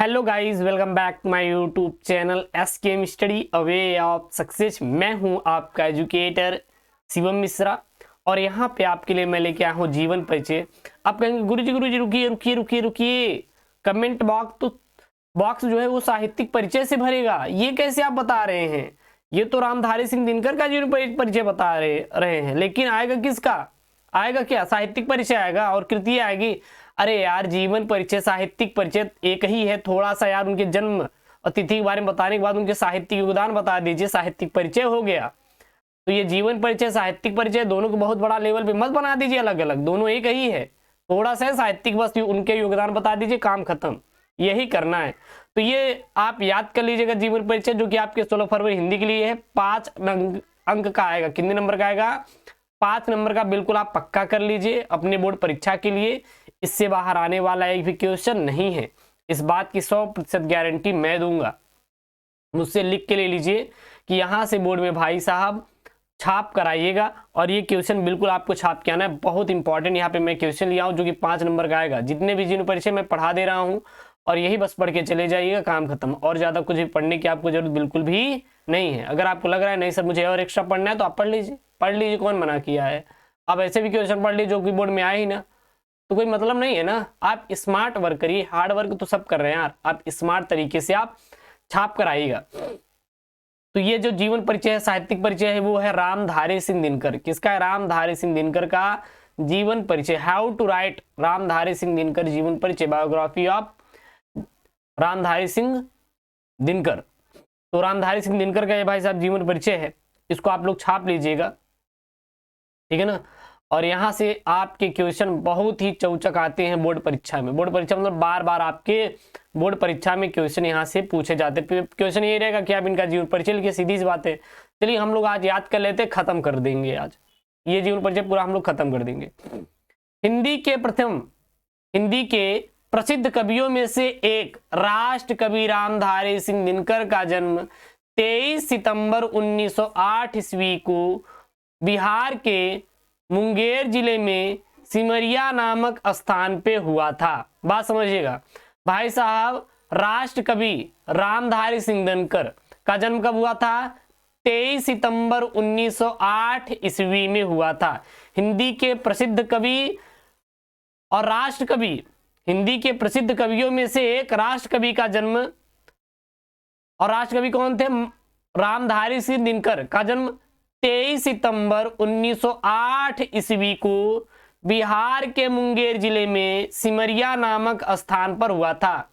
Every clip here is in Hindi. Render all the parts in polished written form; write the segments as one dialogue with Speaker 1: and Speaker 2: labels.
Speaker 1: Hello guys, welcome back to my YouTube channel SKM study a way of success. मैं हूं आपका एजुकेटर शिवम मिश्रा और यहां पे आपके लिए मैं लेके आया हूं जीवन परिचय। आप कहेंगे गुरुजी रुकिए रुकिए रुकिए रुकिए, कमेंट बॉक्स जो है वो साहित्यिक परिचय से भरेगा, ये कैसे आप बता रहे हैं? ये तो रामधारी सिंह दिनकर का जीवन परिचय बता रहे हैं, लेकिन आएगा किसका? आएगा क्या? साहित्यिक परिचय आएगा और कृति आएगी। अरे यार, जीवन परिचय साहित्यिक परिचय एक ही है। थोड़ा सा यार उनके जन्म और तिथि के बारे में बताने के बाद उनके साहित्यिक योगदान बता दीजिए, साहित्यिक परिचय हो गया। तो ये जीवन परिचय साहित्यिक परिचय दोनों को बहुत बड़ा लेवल पे मत बना दीजिए अलग अलग, दोनों एक ही है। थोड़ा सा साहित्यिक बस उनके योगदान बता दीजिए, काम खत्म। यही करना है। तो ये आप याद कर लीजिएगा जीवन परिचय, जो कि आपके 16 फरवरी हिंदी के लिए है। 5 अंक का आएगा। कितने नंबर का आएगा? 5 नंबर का। बिल्कुल आप पक्का कर लीजिए अपने बोर्ड परीक्षा के लिए। इससे बाहर आने वाला एक भी क्वेश्चन नहीं है, इस बात की 100% गारंटी मैं दूंगा। मुझसे लिख के ले लीजिए कि यहाँ से बोर्ड में भाई साहब छाप कराइएगा, और ये क्वेश्चन बिल्कुल आपको छाप के आना है। बहुत इंपॉर्टेंट यहाँ पे मैं क्वेश्चन लिया हूँ जो कि 5 नंबर का आएगा। जितने भी जीवन परिचय मैं पढ़ा दे रहा हूँ और यही बस पढ़ के चले जाइएगा, काम खत्म। और ज्यादा कुछ भी पढ़ने की आपको जरूरत बिल्कुल भी नहीं है। अगर आपको लग रहा है नहीं सर मुझे और एक्स्ट्रा पढ़ना है, तो आप पढ़ लीजिए, कौन मना किया है। आप ऐसे भी क्वेश्चन पढ़ लीजिए जो कि बोर्ड में आए ही ना, तो कोई मतलब नहीं है ना। आप स्मार्ट वर्क करिए, हार्ड वर्क तो सब कर रहे हैं यार, आप स्मार्ट तरीके से आप छाप कराइएगा। तो ये जो जीवन परिचय है साहित्यिक परिचय है वो है रामधारी सिंह दिनकर। किसका है? रामधारी सिंह दिनकर का जीवन परिचय। How to write Ramdhari Singh Dinkar जीवन परिचय, बायोग्राफी ऑफ रामधारी सिंह दिनकर। तो रामधारी सिंह दिनकर का ये भाई साहब जीवन परिचय है, इसको आप लोग छाप लीजिएगा, ठीक है ना। और यहाँ से आपके क्वेश्चन बहुत ही चौचक आते हैं बोर्ड परीक्षा में। बोर्ड परीक्षा मतलब बार बार आपके बोर्ड परीक्षा में क्वेश्चन यहाँ से पूछे जाते हैं। क्वेश्चन ये रहेगा कि आप इनका जीवन परिचय लिखिए, सीधी सी बात है। चलिए हम लोग आज याद कर लेते, खत्म कर देंगे आज ये जीवन परिचय पूरा हम लोग खत्म कर देंगे। हिंदी के प्रसिद्ध कवियों में से एक राष्ट्र कवि रामधारी सिंह दिनकर का जन्म 23 सितंबर 1908 ईस्वी को बिहार के मुंगेर जिले में सिमरिया नामक स्थान पे हुआ था। बात समझिएगा भाई साहब, राष्ट्र कवि रामधारी सिंह दिनकर का जन्म कब हुआ था? 23 सितंबर 1908 ईस्वी में हुआ था। हिंदी के प्रसिद्ध कवि और राष्ट्र कवि, हिंदी के प्रसिद्ध कवियों में से एक राष्ट्र कवि का जन्म, और राष्ट्र कवि कौन थे? रामधारी सिंह दिनकर का जन्म 23 सितंबर 1908 ईस्वी को बिहार के मुंगेर जिले में सिमरिया नामक स्थान पर हुआ था।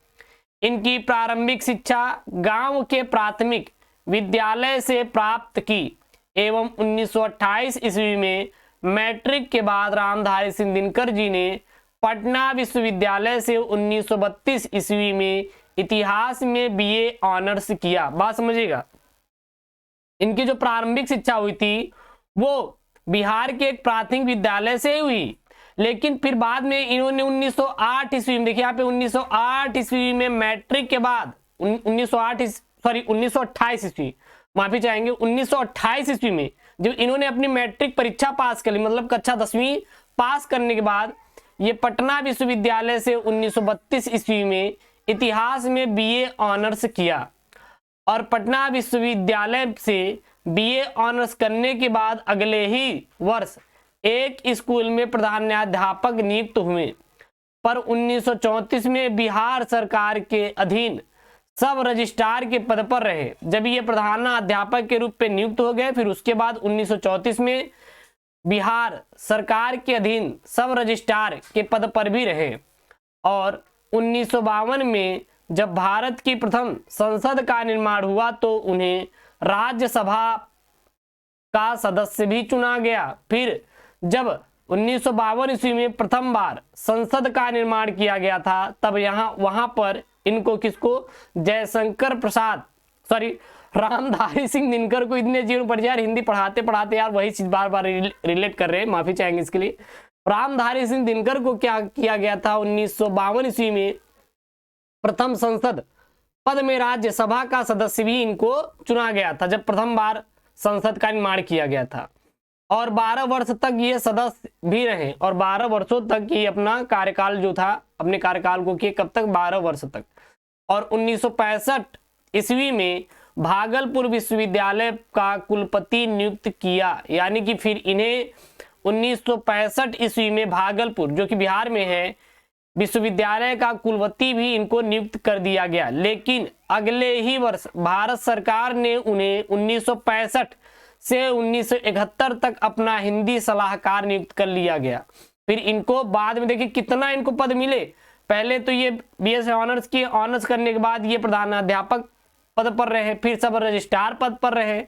Speaker 1: इनकी प्रारंभिक शिक्षा गांव के प्राथमिक विद्यालय से प्राप्त की एवं 1928 ईस्वी में मैट्रिक के बाद रामधारी सिंह दिनकर जी ने पटना विश्वविद्यालय से 1932 ईस्वी में इतिहास में बीए ऑनर्स किया। बात समझिएगा, इनकी जो प्रारंभिक शिक्षा हुई थी वो बिहार के एक प्राथमिक विद्यालय से हुई, लेकिन फिर बाद में इन्होंने 1908 ईस्वी में, देखिए यहाँ पे 1908 ईस्वी में मैट्रिक के बाद 1928 ईस्वी, माफी चाहेंगे, 1928 ईस्वी में जब इन्होंने अपनी मैट्रिक परीक्षा पास कर ली, मतलब कक्षा 10वीं पास करने के बाद ये पटना विश्वविद्यालय से 1932 ईस्वी में इतिहास में बीए ऑनर्स किया। और पटना विश्वविद्यालय से बीए ऑनर्स करने के बाद अगले ही वर्ष एक स्कूल में प्रधानाध्यापक नियुक्त हुए, पर 1934 में बिहार सरकार के अधीन सब रजिस्ट्रार के पद पर रहे। जब ये प्रधानाध्यापक के रूप में नियुक्त हो गए, फिर उसके बाद 1934 में बिहार सरकार के अधीन सब रजिस्ट्रार के पद पर भी रहे। और 1952 में जब भारत की प्रथम संसद का निर्माण हुआ तो उन्हें राज्यसभा का सदस्य भी चुना गया। फिर जब 1952 ईस्वी में प्रथम बार संसद का निर्माण किया गया था, तब वहां पर इनको किसको? जयशंकर प्रसाद, रामधारी सिंह दिनकर को, इतने जीवन परिचय हिंदी पढ़ाते पढ़ाते यार वही चीज बार बार रिलेट कर रहे हैं, माफी चाहेंगे इसके लिए। रामधारी सिंह दिनकर को क्या किया गया था? 1952 ईस्वी में प्रथम संसद पद में राज्यसभा का सदस्य भी इनको चुना गया था, जब प्रथम बार संसद का निर्माण किया गया था। और 12 वर्ष तक ये सदस्य भी रहे, और 12 वर्षों तक ये अपना कार्यकाल जो था, अपने कार्यकाल को किए कब तक? 12 वर्ष तक। और 1965 ईस्वी में भागलपुर विश्वविद्यालय का कुलपति नियुक्त किया। यानी कि फिर इन्हें 1965 ईस्वी में भागलपुर, जो कि बिहार में है, विश्वविद्यालय का कुलपति भी इनको नियुक्त कर दिया गया। लेकिन अगले ही वर्ष भारत सरकार ने उन्हें 1965 से 1971 तक अपना हिंदी सलाहकार नियुक्त कर लिया गया। फिर इनको बाद में देखिए कितना इनको पद मिले। पहले तो ये बीएस ऑनर्स की ऑनर्स करने के बाद ये प्रधानाध्यापक पद पर रहे, फिर सब रजिस्ट्रार पद पर रहे,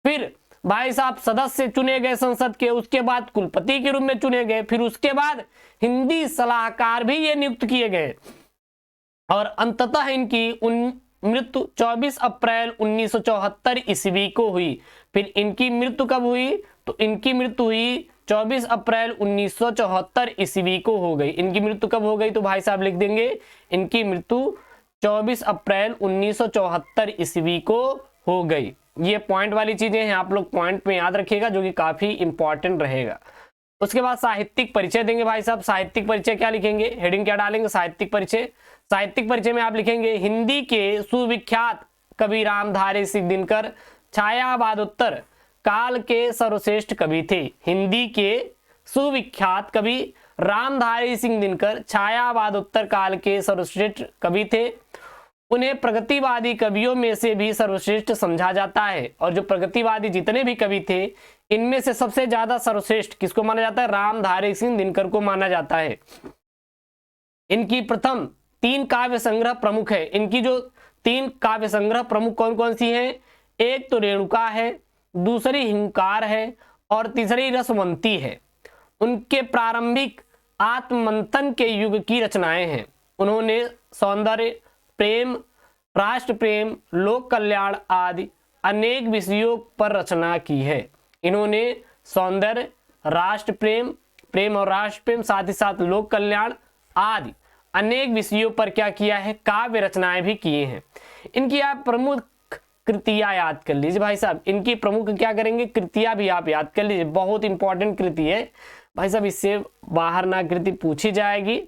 Speaker 1: फिर भाई साहब सदस्य चुने गए संसद के, उसके बाद कुलपति के रूप में चुने गए, फिर उसके बाद हिंदी सलाहकार भी ये नियुक्त किए गए। और अंततः इनकी मृत्यु 24 अप्रैल 1974 ईस्वी को हुई। फिर इनकी मृत्यु कब हुई? तो इनकी मृत्यु हुई 24 अप्रैल 1974 ईस्वी को हो गई। इनकी मृत्यु कब हो गई? तो भाई साहब लिख देंगे इनकी मृत्यु 24 अप्रैल 1974 ईस्वी को हो गई। ये पॉइंट वाली चीजें हैं, आप लोग पॉइंट में याद रखिएगा, जो कि काफी इंपॉर्टेंट रहेगा। उसके बाद साहित्यिक परिचय देंगे भाई साहब। साहित्यिक परिचय क्या लिखेंगे? हेडिंग क्या डालेंगे? साहित्यिक परिचय। साहित्यिक परिचय में आप लिखेंगे हिंदी के सुविख्यात कवि रामधारी सिंह दिनकर छायावादोत्तर काल के सर्वश्रेष्ठ कवि थे। हिंदी के सुविख्यात कवि रामधारी सिंह दिनकर छायावादोत्तर काल के सर्वश्रेष्ठ कवि थे। उन्हें प्रगतिवादी कवियों में से भी सर्वश्रेष्ठ समझा जाता है। और जो प्रगतिवादी जितने भी कवि थे, इनमें से सबसे ज्यादा सर्वश्रेष्ठ किसको माना जाता है? रामधारी सिंह दिनकर को माना जाता है। इनकी प्रथम 3 काव्य संग्रह प्रमुख है। इनकी जो 3 काव्य संग्रह प्रमुख कौन कौन सी हैं? एक तो रेणुका है, दूसरी हिंकार है, और तीसरी रसवंती है। उनके प्रारंभिक आत्ममंथन के युग की रचनाएं हैं। उन्होंने सौंदर्य, प्रेम, राष्ट्र प्रेम, लोक कल्याण आदि अनेक विषयों पर रचना की है। इन्होंने सौंदर्य, राष्ट्र प्रेम, प्रेम और राष्ट्र प्रेम, साथ ही साथ लोक कल्याण आदि अनेक विषयों पर क्या किया है? काव्य रचनाएं भी किए हैं। इनकी आप प्रमुख कृतियां याद कर लीजिए भाई साहब। इनकी प्रमुख क्या करेंगे? कृतियां भी आप याद कर लीजिए, बहुत इंपॉर्टेंट कृति है भाई साहब। इससे बाहर ना कृति पूछी जाएगी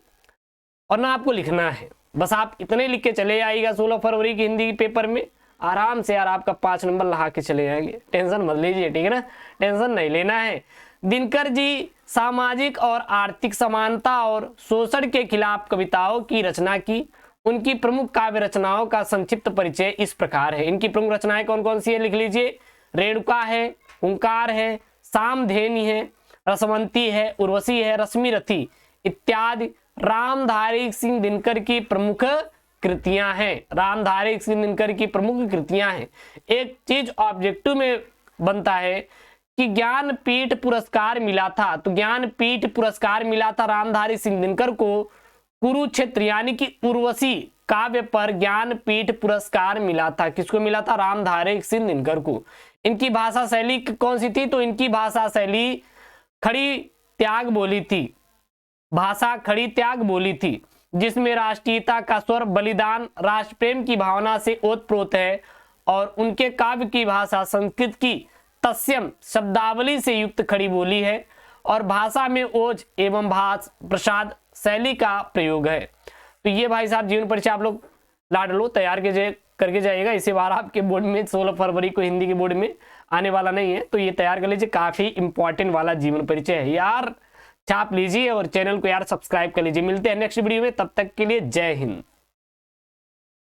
Speaker 1: और ना आपको लिखना है। बस आप इतने लिख के चले आइएगा 16 फरवरी की हिंदी पेपर में, आराम से यार आपका 5 नंबर लगा के चले जाएंगे। टेंशन मत लीजिए, ठीक है ना? टेंशन नहीं लेना है। दिनकर जी सामाजिक और आर्थिक समानता और शोषण के खिलाफ कविताओं की रचना की। उनकी प्रमुख काव्य रचनाओं का संक्षिप्त परिचय इस प्रकार है। इनकी प्रमुख रचनाएं कौन कौन सी है? लिख लीजिए। रेणुका है, हुंकार है, सामधेनी है, रसवंती है, उर्वशी है, रश्मिरथी इत्यादि रामधारी सिंह दिनकर की प्रमुख कृतियां हैं। रामधारी सिंह दिनकर की प्रमुख कृतियां हैं। एक चीज ऑब्जेक्टिव में बनता है कि ज्ञानपीठ पुरस्कार मिला था, तो ज्ञानपीठ पुरस्कार मिला था रामधारी सिंह दिनकर को कुरुक्षेत्र यानी कि उर्वशी काव्य पर ज्ञानपीठ पुरस्कार मिला था। किसको मिला था? रामधारी सिंह दिनकर को। इनकी भाषा शैली कौन सी थी? तो इनकी भाषा शैली खड़ी त्याग बोली थी। भाषा खड़ी त्याग बोली थी, जिसमें राष्ट्रीयता का स्वर, बलिदान, राष्ट्र प्रेम की भावना से ओतप्रोत है। और उनके काव्य की भाषा संस्कृत की तत्सम शब्दावली से युक्त खड़ी बोली है और भाषा में ओज एवं भाष प्रसाद शैली का प्रयोग है। तो ये भाई साहब जीवन परिचय आप लोग लाड लो, तैयार करके जाइएगा। इसी बार आपके बोर्ड में 16 फरवरी को हिंदी के बोर्ड में आने वाला नहीं है, तो ये तैयार कर लीजिए। काफी इंपॉर्टेंट वाला जीवन परिचय है यार, छाप लीजिए और चैनल को यार सब्सक्राइब कर लीजिए। मिलते हैं नेक्स्ट वीडियो में, तब तक के लिए जय हिंद।